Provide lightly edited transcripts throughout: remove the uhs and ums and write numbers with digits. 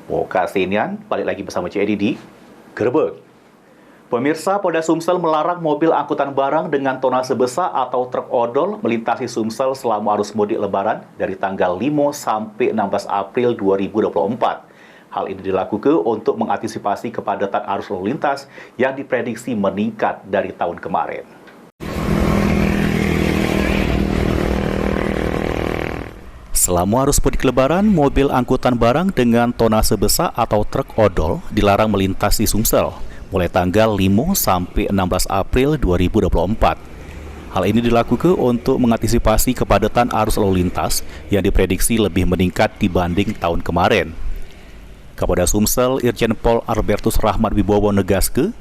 Kasinian, balik lagi bersama Cik Edi di Gerebek. Pemirsa, Polda Sumsel melarang mobil angkutan barang dengan tonase besar atau truk odol melintasi Sumsel selama arus mudik Lebaran dari tanggal 5 sampai 16 April 2024. Hal ini dilakukan untuk mengantisipasi kepadatan arus lalu lintas yang diprediksi meningkat dari tahun kemarin. Selama arus mudik Lebaran, mobil angkutan barang dengan tonase besar atau truk odol dilarang melintasi Sumsel mulai tanggal 5 sampai 16 April 2024. Hal ini dilakukan untuk mengantisipasi kepadatan arus lalu lintas yang diprediksi lebih meningkat dibanding tahun kemarin. Kapolda Sumsel Irjen Pol Albertus Rahmat Wibowo negaskeun,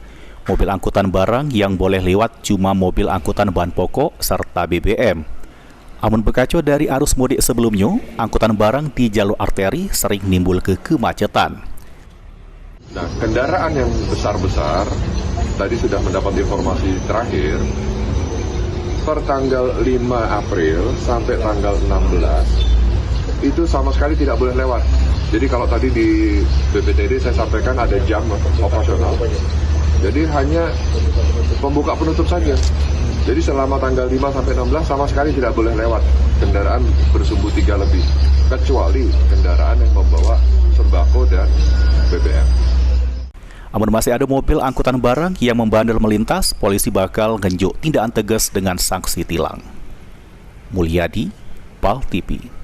mobil angkutan barang yang boleh lewat cuma mobil angkutan bahan pokok serta BBM. Amun berkaca dari arus mudik sebelumnya, angkutan barang di jalur arteri sering nimbul kemacetan. Nah, kendaraan yang besar-besar, tadi sudah mendapat informasi terakhir, per tanggal 5 April sampai tanggal 16, itu sama sekali tidak boleh lewat. Jadi kalau tadi di BPTD saya sampaikan ada jam operasional, jadi hanya pembuka penutup saja. Jadi selama tanggal 5 sampai 16 sama sekali tidak boleh lewat kendaraan bersumbu 3 lebih, kecuali kendaraan yang membawa sembako dan BBM. Namun masih ada mobil angkutan barang yang membandel melintas, polisi bakal ngenjuk tindakan tegas dengan sanksi tilang. Mulyadi, PAL TV.